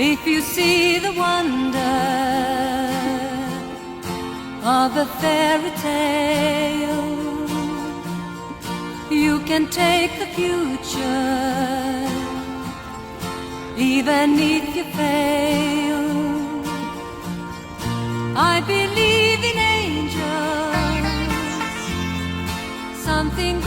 If you see the wonder of a fairy tale, you can take the future, even if you fail. I believe in angels, something